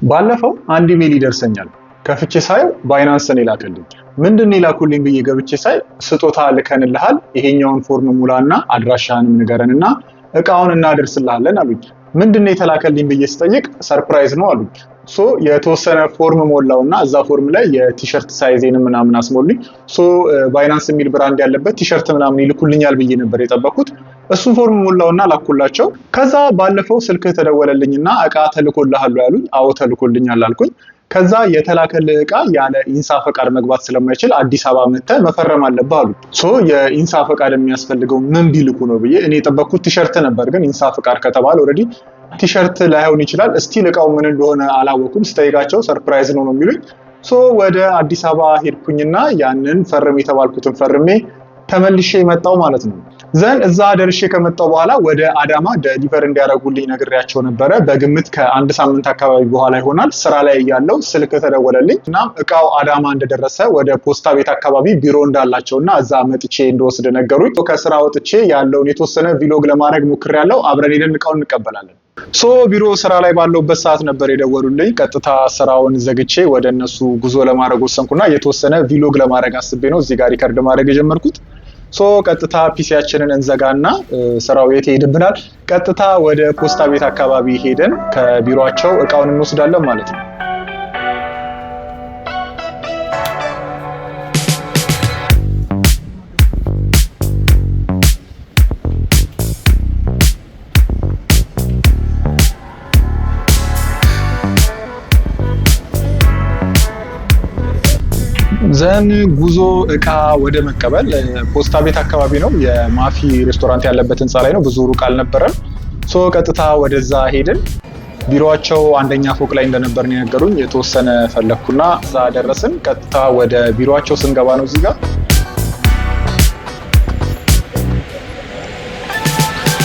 ባለፈው አንድ ኢሜል ይደርሰኛል። ከፍቼ ሳየው ባይናንስን ይላከልኝ። ምንድነው ይላኩልኝ ብዬ ገብቼ ሳይ ስጦታ ልከንልሃል፣ ይሄኛውን ፎርም ሙላና አድራሻህንም ንገረንና እቃውን እናደርስልሃለን አሉኝ። ምንድነው የተላከልኝ ብዬ ስጠይቅ ሰርፕራይዝ ነው አሉኝ። የተወሰነ ፎርም ሞላውና እዛ ፎርም ላይ የቲሸርት ሳይዜን ምናምን አስሞልኝ። ባይናንስ የሚል ብራንድ ያለበት ቲሸርት ምናምን ይልኩልኛል ብዬ ነበር የጠበኩት። እሱን ፎርም ሞላውና ላኩላቸው። ከዛ ባለፈው ስልክህ ተደወለልኝና እቃ ተልኮልሃል ያሉኝ። አዎ ተልኮልኛል አልኩኝ። ከዛ የተላከልህ እቃ ያለ ኢንሳ ፈቃድ መግባት ስለማይችል አዲስ አበባ መጥተህ መፈረም አለብህ አሉ። የኢንሳ ፈቃድ የሚያስፈልገው ምን ቢልኩ ነው ብዬ እኔ የጠበኩት ቲሸርት ነበር። ግን ኢንሳ ፈቃድ ከተባለ ኦልሬዲ ቲሸርት ላይሆን ይችላል። እስቲል እቃው ምን እንደሆነ አላወኩም። ስጠይቃቸው ሰርፕራይዝ ነው የሚሉኝ። ወደ አዲስ አበባ ሄድኩኝና ያንን ፈርም የተባልኩትን ፈርሜ ተመልሼ መጣው ማለት ነው። ዘን እዛ ደርሼ ከመጣው በኋላ ወደ አዳማ ዴሊቨር እንዲያደርጉልኝ ነግሬያቸው ነበረ። በግምት ከአንድ ሳምንት አካባቢ በኋላ ይሆናል። ስራ ላይ ያለው ስልክ ተደወለልኝ እና እቃው አዳማ እንደደረሰ ወደ ፖስታ ቤት አካባቢ ቢሮ እንዳላቸውና እዛ መጥቼ እንደወስድ ነገሩኝ። ከስራ ወጥቼ ያለውን የተወሰነ ቪሎግ ለማድረግ ሞክሬያለሁ። አብረን ሄደን እቃውን እንቀበላለን። ቢሮ ስራ ላይ ባለውበት ሰዓት ነበር የደወሉልኝ። ቀጥታ ስራውን ዘግቼ ወደ እነሱ ጉዞ ለማድረግ ወሰንኩና የተወሰነ ቪሎግ ለማድረግ አስቤ ነው እዚህ ጋር ሪከርድ ማድረግ የጀመርኩት። ቀጥታ ፒሲያችንን እንዘጋና ስራው የት ሄድብናል? ቀጥታ ወደ ፖስታ ቤት አካባቢ ሄደን ከቢሮአቸው እቃውን እንወስዳለን ማለት ነው። ዘን ጉዞ እቃ ወደ መቀበል ፖስታ ቤት አካባቢ ነው። የማፊ ሬስቶራንት ያለበት ህንፃ ላይ ነው። ብዙ ሩቅ አልነበረም። ቀጥታ ወደዛ ሄድን። ቢሮአቸው አንደኛ ፎቅ ላይ እንደነበር ነው የነገሩኝ። የተወሰነ ፈለኩና እዛ ደረስን። ቀጥታ ወደ ቢሮአቸው ስንገባ ነው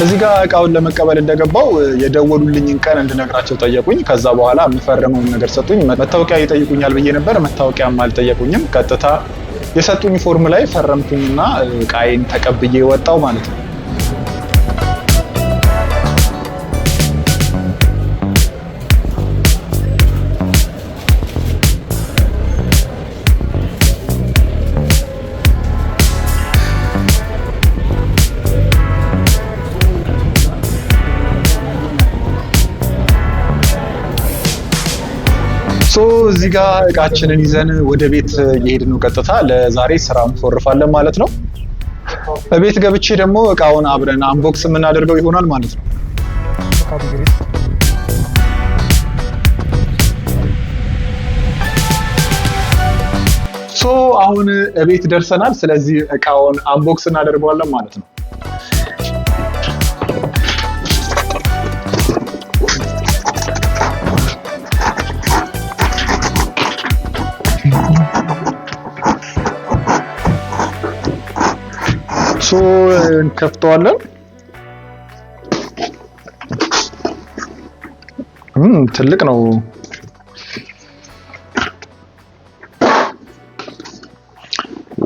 እዚህ ጋር እቃውን ለመቀበል እንደገባው የደወሉልኝን ቀን እንድነግራቸው ጠየቁኝ። ከዛ በኋላ የምፈርመውን ነገር ሰጡኝ። መታወቂያ ይጠይቁኛል ብዬ ነበር። መታወቂያም አልጠየቁኝም። ቀጥታ የሰጡኝ ፎርም ላይ ፈረምኩኝና እቃዬን ተቀብዬ ወጣው ማለት ነው። እዚህ ጋር እቃችንን ይዘን ወደ ቤት እየሄድን ነው። ቀጥታ ለዛሬ ስራ እንፎርፋለን ማለት ነው። በቤት ገብቼ ደግሞ እቃውን አብረን አንቦክስ የምናደርገው ይሆናል ማለት ነው። አሁን ቤት ደርሰናል። ስለዚህ እቃውን አንቦክስ እናደርገዋለን ማለት ነው። እንከፍተዋለን። ትልቅ ነው።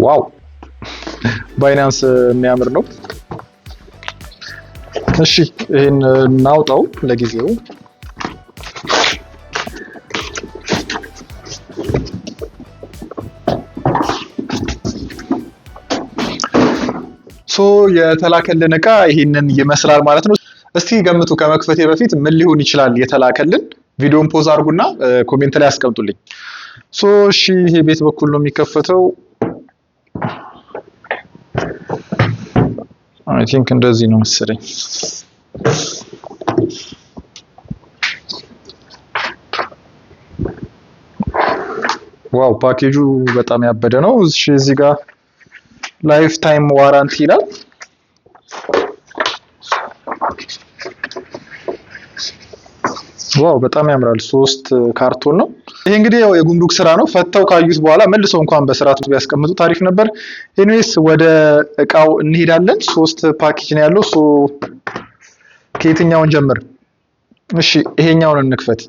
ዋው ባይናንስ የሚያምር ነው። እሺ ይሄን እናውጣው ለጊዜው። የተላከልን እቃ ይሄንን ይመስላል ማለት ነው። እስቲ ገምቱ ከመክፈቴ በፊት ምን ሊሆን ይችላል የተላከልን? ቪዲዮን ፖዝ አድርጉና ኮሜንት ላይ አስቀምጡልኝ። እሺ ይሄ ቤት በኩል ነው የሚከፈተው። አይ ቲንክ እንደዚህ ነው መሰለኝ። ዋው ፓኬጁ በጣም ያበደ ነው። እሺ እዚህ ጋር ላይፍ ታይም ዋራንቲ ይላል። ዋው በጣም ያምራል። 3 ካርቶን ነው። ይሄ እንግዲህ ያው የጉምሩክ ስራ ነው። ፈተው ካዩት በኋላ መልሰው እንኳን በስርዓቱ ቢያስቀምጡ ታሪፍ ነበር። ኤኒዌይስ ወደ እቃው እንሄዳለን። 3 ፓኬጅ ነው ያለው። ከየትኛውን ጀምር? እሺ ይሄኛውን እንክፈት።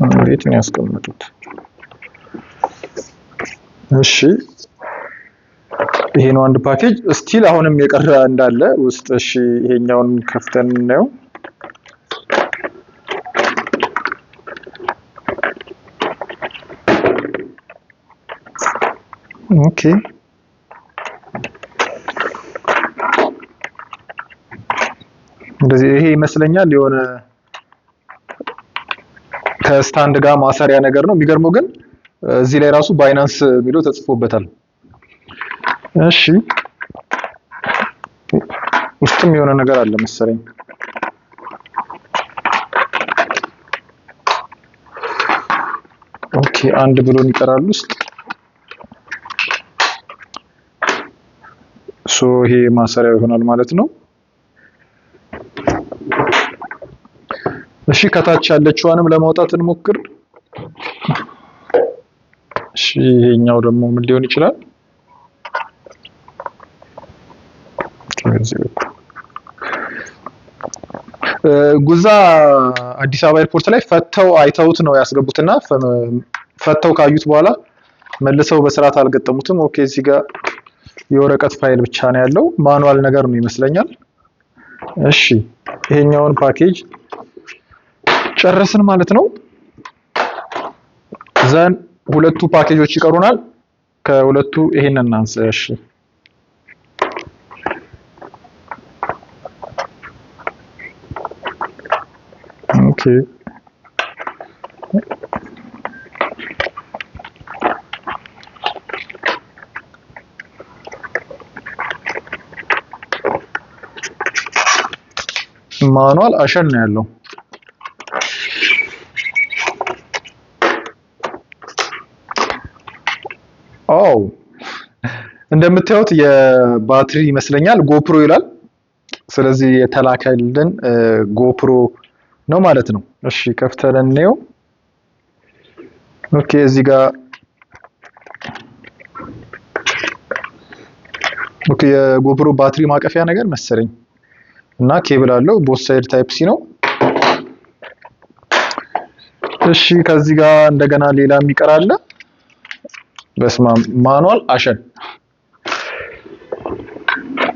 እንዴት ነው ያስቀምጡት? እሺ ይሄ ነው አንድ ፓኬጅ። ስቲል አሁንም የቀረ እንዳለ ውስጥ። እሺ ይሄኛውን ከፍተን ነው። ኦኬ እንደዚህ ይሄ ይመስለኛል የሆነ ከስታንድ ጋር ማሰሪያ ነገር ነው። የሚገርመው ግን እዚህ ላይ ራሱ ባይናንስ የሚለው ተጽፎበታል። እሺ ውስጥም የሆነ ነገር አለ መሰለኝ። ኦኬ አንድ ብሎን ይቀራል ውስጥ። ሶ ይሄ ማሰሪያ ይሆናል ማለት ነው። እሺ ከታች ያለችዋንም ለማውጣት እንሞክር። እሺ ይሄኛው ደግሞ ምን ሊሆን ይችላል? ጉዛ አዲስ አበባ ኤርፖርት ላይ ፈተው አይተውት ነው ያስገቡትና ፈተው ካዩት በኋላ መልሰው በስርዓት አልገጠሙትም። ኦኬ እዚህ ጋር የወረቀት ፋይል ብቻ ነው ያለው፣ ማኑዋል ነገር ነው ይመስለኛል። እሺ ይሄኛውን ፓኬጅ ጨረስን ማለት ነው። ዘን ሁለቱ ፓኬጆች ይቀሩናል። ከሁለቱ ይሄንን እናንሳ። እሺ ኦኬ ማኑዋል አሸን ነው ያለው። ኦ እንደምታዩት የባትሪ ይመስለኛል ጎፕሮ ይላል። ስለዚህ የተላከልን ጎፕሮ ነው ማለት ነው። እሺ ከፍተን እንየው። ኦኬ እዚህ ጋር ኦኬ የጎፕሮ ባትሪ ማቀፊያ ነገር መሰለኝ እና ኬብል አለው። ቦት ሳይድ ታይፕ ሲ ነው። እሺ ከዚህ ጋር እንደገና ሌላ የሚቀር አለ። በስማም ማኑዋል አሸን።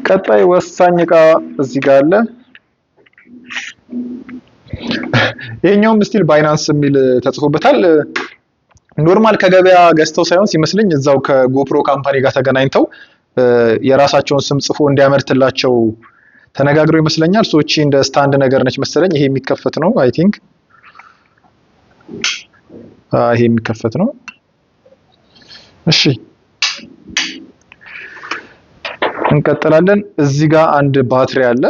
ቀጣይ ወሳኝ እቃ እዚህ ጋር አለ። ይሄኛውም ስቲል ባይናንስ የሚል ተጽፎበታል። ኖርማል ከገበያ ገዝተው ሳይሆን ሲመስለኝ እዛው ከጎፕሮ ካምፓኒ ጋር ተገናኝተው የራሳቸውን ስም ጽፎ እንዲያመርትላቸው ተነጋግረው ይመስለኛል። ሶቺ እንደ ስታንድ ነገር ነች መሰለኝ። ይሄ የሚከፈት ነው አይ ቲንክ። ይሄ የሚከፈት ነው። እሺ እንቀጥላለን። እዚህ ጋር አንድ ባትሪ አለ።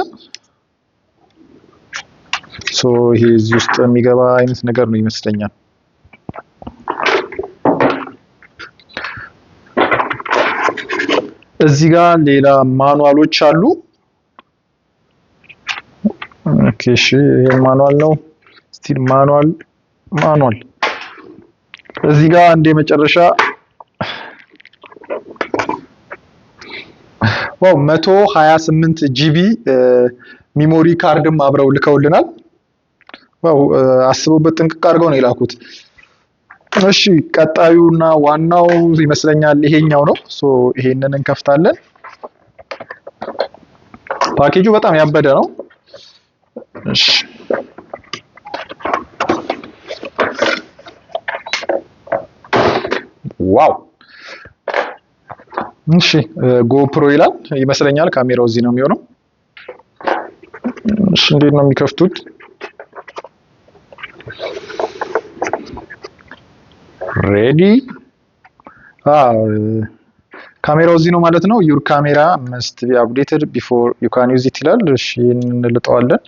ሶ ይሄ እዚህ ውስጥ የሚገባ አይነት ነገር ነው ይመስለኛል። እዚህ ጋር ሌላ ማኑዋሎች አሉ። ኦኬ እሺ ይሄ ማኑዋል ነው። ስቲል ማኑዋል እዚህ ጋር አንድ የመጨረሻ ዋው 128 ጂቢ ሚሞሪ ካርድም አብረው ልከውልናል። ዋው አስበውበት ጥንቅቅ አድርገው ነው የላኩት። እሺ ቀጣዩና ዋናው ይመስለኛል ይሄኛው ነው። ሶ ይሄንን እንከፍታለን። ፓኬጁ በጣም ያበደ ነው። እሺ ዋው እሺ ጎፕሮ ይላል ይመስለኛል። ካሜራው እዚህ ነው የሚሆነው። እሺ እንዴት ነው የሚከፍቱት? ሬዲ ካሜራው እዚህ ነው ማለት ነው። ዩር ካሜራ መስት ቢ አፕዴትድ ቢፎር ዩ ካን ዩዝ ኢት ይላል። እሺ እንልጠዋለን።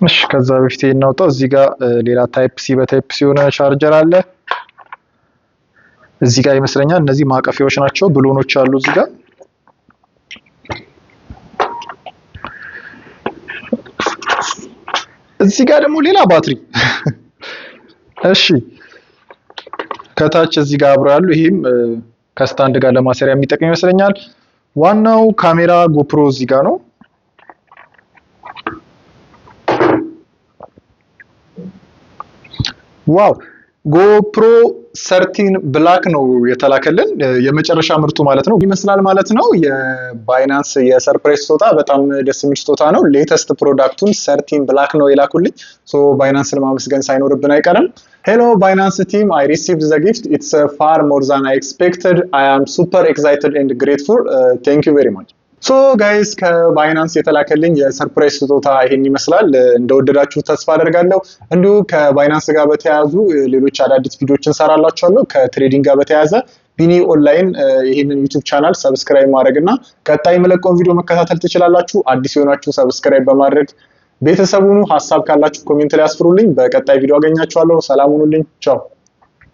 እሺ ከዛ በፊት እናውጣው። እዚህ ጋር ሌላ ታይፕ ሲ በታይፕ ሲ የሆነ ቻርጀር አለ እዚህ ጋር ይመስለኛል። እነዚህ ማቀፊያዎች ናቸው። ብሎኖች አሉ እዚህ ጋር። እዚህ ጋር ደግሞ ሌላ ባትሪ። እሺ ከታች እዚህ ጋር አብሮ ያሉ ይሄም ከስታንድ ጋር ለማሰሪያ የሚጠቅም ይመስለኛል። ዋናው ካሜራ ጎፕሮ እዚህ ጋር ነው። ዋው ጎፕሮ 13 ብላክ ነው የተላከልን የመጨረሻ ምርቱ ማለት ነው። ይመስላል ማለት ነው። የባይናንስ የሰርፕራይዝ ስጦታ በጣም ደስ የሚል ስጦታ ነው። ሌተስት ፕሮዳክቱን 13 ብላክ ነው የላኩልኝ። ሶ ባይናንስን ማመስገን ሳይኖርብን አይቀርም። ሄሎ ባይናንስ ቲም I received the gift. It's far more than I expected. I am super excited and grateful. Thank you very much. ሶ ጋይስ ከባይናንስ የተላከልኝ የሰርፕራይዝ ስጦታ ይሄን ይመስላል። እንደወደዳችሁ ተስፋ አደርጋለሁ። እንዲሁ ከባይናንስ ጋር በተያያዙ ሌሎች አዳዲስ ቪዲዮዎችን ሰራላችኋለሁ። ከትሬዲንግ ጋር በተያያዘ ቢኒ ኦንላይን ይሄንን ዩቲዩብ ቻናል ሰብስክራይብ ማድረግ እና ቀጣይ የምለቀውን ቪዲዮ መከታተል ትችላላችሁ። አዲስ የሆናችሁ ሰብስክራይብ በማድረግ ቤተሰቡኑ ሀሳብ ካላችሁ ኮሜንት ላይ አስፍሩልኝ። በቀጣይ ቪዲዮ አገኛችኋለሁ። ሰላም ሁኑልኝ። ቻው